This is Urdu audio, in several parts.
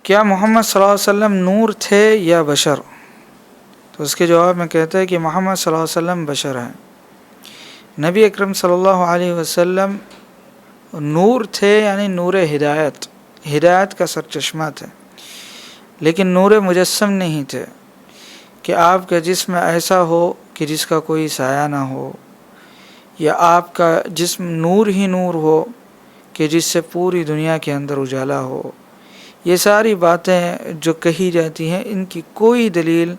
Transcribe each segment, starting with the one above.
کیا محمد صلی اللہ علیہ وسلم نور تھے یا بشر؟ تو اس کے جواب میں کہتا ہے کہ محمد صلی اللہ علیہ وسلم بشر ہیں۔ نبی اکرم صلی اللہ علیہ وسلم نور تھے، یعنی نور ہدایت، ہدایت کا سرچشمہ تھے، لیکن نور مجسم نہیں تھے کہ آپ کا جسم ایسا ہو کہ جس کا کوئی سایہ نہ ہو، یا آپ کا جسم نور ہی نور ہو کہ جس سے پوری دنیا کے اندر اجالا ہو۔ یہ ساری باتیں جو کہی جاتی ہیں ان کی کوئی دلیل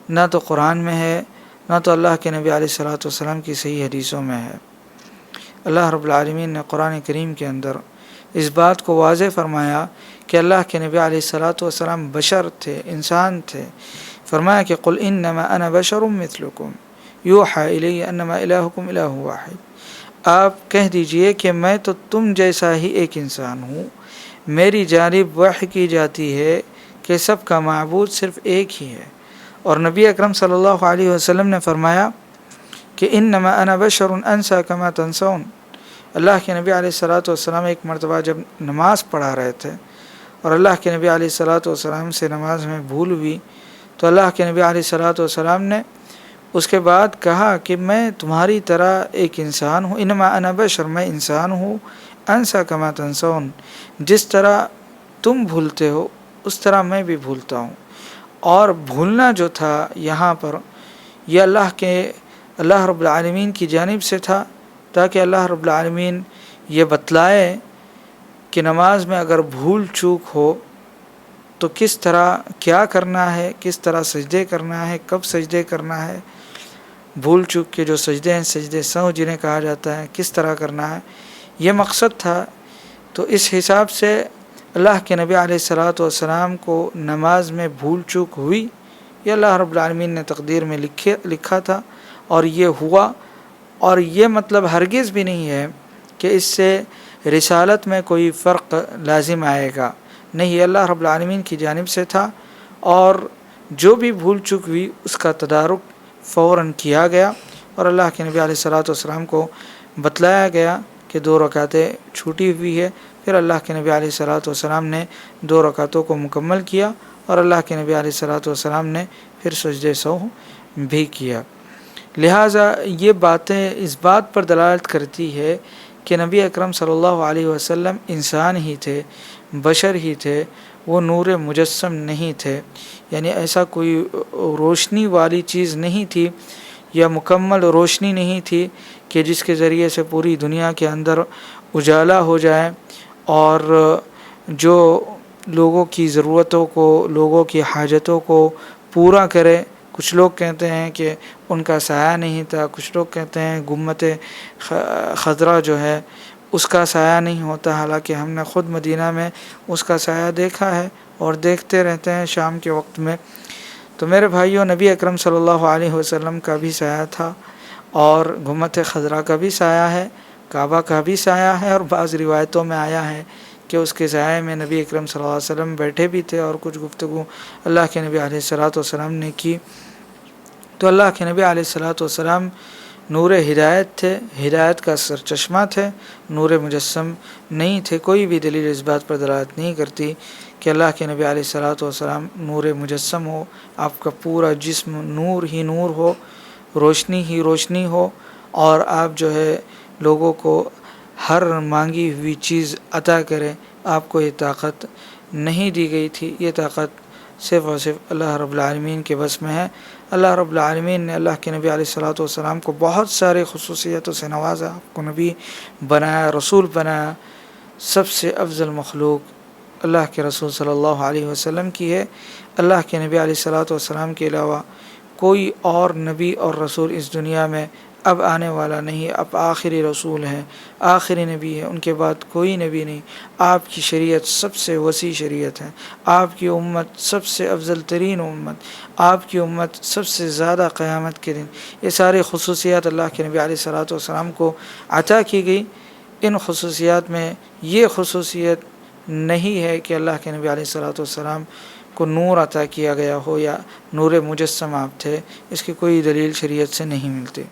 نہ تو قرآن میں ہے، نہ تو اللہ کے نبی علیہ الصلوۃ والسلام کی صحیح حدیثوں میں ہے۔ اللہ رب العالمین نے قرآن کریم کے اندر اس بات کو واضح فرمایا کہ اللہ کے نبی علیہ الصلوۃ والسلام بشر تھے، انسان تھے۔ فرمایا کہ قل انما انا بشر مثلکم یوحی الی انما الہکم الہ واحد، آپ کہہ دیجئے کہ میں تو تم جیسا ہی ایک انسان ہوں، میری جانب وحی کی جاتی ہے کہ سب کا معبود صرف ایک ہی ہے۔ اور نبی اکرم صلی اللہ علیہ وسلم نے فرمایا کہ انما انا بشر انسا کما تنسون۔ اللہ کے نبی علیہ الصلوۃ والسلام ایک مرتبہ جب نماز پڑھا رہے تھے اور اللہ کے نبی علیہ الصلوۃ والسلام سے نماز میں بھول ہوئی، تو اللہ کے نبی علیہ الصلوۃ والسلام نے اس کے بعد کہا کہ میں تمہاری طرح ایک انسان ہوں، انما انا بشر، میں انسان ہوں، انسا کما تنسون، جس طرح تم بھولتے ہو اس طرح میں بھی بھولتا ہوں۔ اور بھولنا جو تھا یہاں پر یہ اللہ رب العالمین کی جانب سے تھا، تاکہ اللہ رب العالمین یہ بتلائے کہ نماز میں اگر بھول چوک ہو تو کس طرح کیا کرنا ہے، کس طرح سجدے کرنا ہے، کب سجدے کرنا ہے، بھول چوک کے جو سجدے ہیں، سجدے سہو جنہیں کہا جاتا ہے، کس طرح کرنا ہے، یہ مقصد تھا۔ تو اس حساب سے اللہ کے نبی علیہ الصلوۃ والسلام کو نماز میں بھول چوک ہوئی، یہ اللہ رب العالمین نے تقدیر میں لکھا تھا اور یہ ہوا۔ اور یہ مطلب ہرگز بھی نہیں ہے کہ اس سے رسالت میں کوئی فرق لازم آئے گا، نہیں، یہ اللہ رب العالمین کی جانب سے تھا، اور جو بھی بھول چوک ہوئی اس کا تدارک فوراً کیا گیا اور اللہ کے نبی علیہ الصلوۃ والسلام کو بتلایا گیا کہ 2 رکعتیں چھوٹی ہوئی ہے۔ پھر اللہ کے نبی علیہ الصلوۃ والسلام نے 2 رکعتوں کو مکمل کیا اور اللہ کے نبی علیہ الصلوۃ والسلام نے پھر سجدے سہو بھی کیا۔ لہٰذا یہ باتیں اس بات پر دلالت کرتی ہے کہ نبی اکرم صلی اللہ علیہ وسلم انسان ہی تھے، بشر ہی تھے، وہ نور مجسم نہیں تھے، یعنی ایسا کوئی روشنی والی چیز نہیں تھی یا مکمل روشنی نہیں تھی کہ جس کے ذریعے سے پوری دنیا کے اندر اجالا ہو جائے اور جو لوگوں کی ضرورتوں کو، لوگوں کی حاجتوں کو پورا کرے۔ کچھ لوگ کہتے ہیں کہ ان کا سایہ نہیں تھا، کچھ لوگ کہتے ہیں گنبد خضرا جو ہے اس کا سایہ نہیں ہوتا، حالانکہ ہم نے خود مدینہ میں اس کا سایہ دیکھا ہے اور دیکھتے رہتے ہیں شام کے وقت میں۔ تو میرے بھائیوں، نبی اکرم صلی اللہ علیہ وسلم کا بھی سایہ تھا اور گنبد خضرا کا بھی سایہ ہے، کعبہ کا بھی سایہ ہے، اور بعض روایتوں میں آیا ہے کہ اس کے سائے میں نبی اکرم صلی اللہ علیہ وسلم بیٹھے بھی تھے اور کچھ گفتگو اللہ کے نبی علیہ الصلوۃ والسلام نے کی۔ تو اللہ کے نبی علیہ الصلوۃ والسلام نور ہدایت تھے، ہدایت کا سرچشمہ تھے، نور مجسم نہیں تھے۔ کوئی بھی دلیل اس بات پر دلالت نہیں کرتی کہ اللہ کے نبی علیہ الصلوۃ والسلام نور مجسم ہو، آپ کا پورا جسم نور ہی نور ہو، روشنی ہی روشنی ہو، اور آپ جو ہے لوگوں کو ہر مانگی ہوئی چیز عطا کرے۔ آپ کو یہ طاقت نہیں دی گئی تھی، یہ طاقت صرف اور صرف اللہ رب العالمین کے بس میں ہے۔ اللہ رب العالمین نے اللہ کے نبی علیہ الصلوۃ والسلام کو بہت سارے خصوصیتوں سے نوازا، آپ کو نبی بنایا، رسول بنایا۔ سب سے افضل مخلوق اللہ کے رسول صلی اللہ علیہ وسلم کی ہے۔ اللہ کے نبی علیہ الصلوۃ والسلام کے علاوہ کوئی اور نبی اور رسول اس دنیا میں اب آنے والا نہیں، اب آخری رسول ہیں، آخری نبی ہے، ان کے بعد کوئی نبی نہیں۔ آپ کی شریعت سب سے وسیع شریعت ہے، آپ کی امت سب سے افضل ترین امت، آپ کی امت سب سے زیادہ قیامت کے دن۔ یہ ساری خصوصیات اللہ کے نبی علیہ الصلوۃ والسلام کو عطا کی گئی۔ ان خصوصیات میں یہ خصوصیت نہیں ہے کہ اللہ کے نبی علیہ الصلوۃ والسلام کو نور عطا کیا گیا ہو یا نور مجسم آپ تھے، اس کی کوئی دلیل شریعت سے نہیں ملتی۔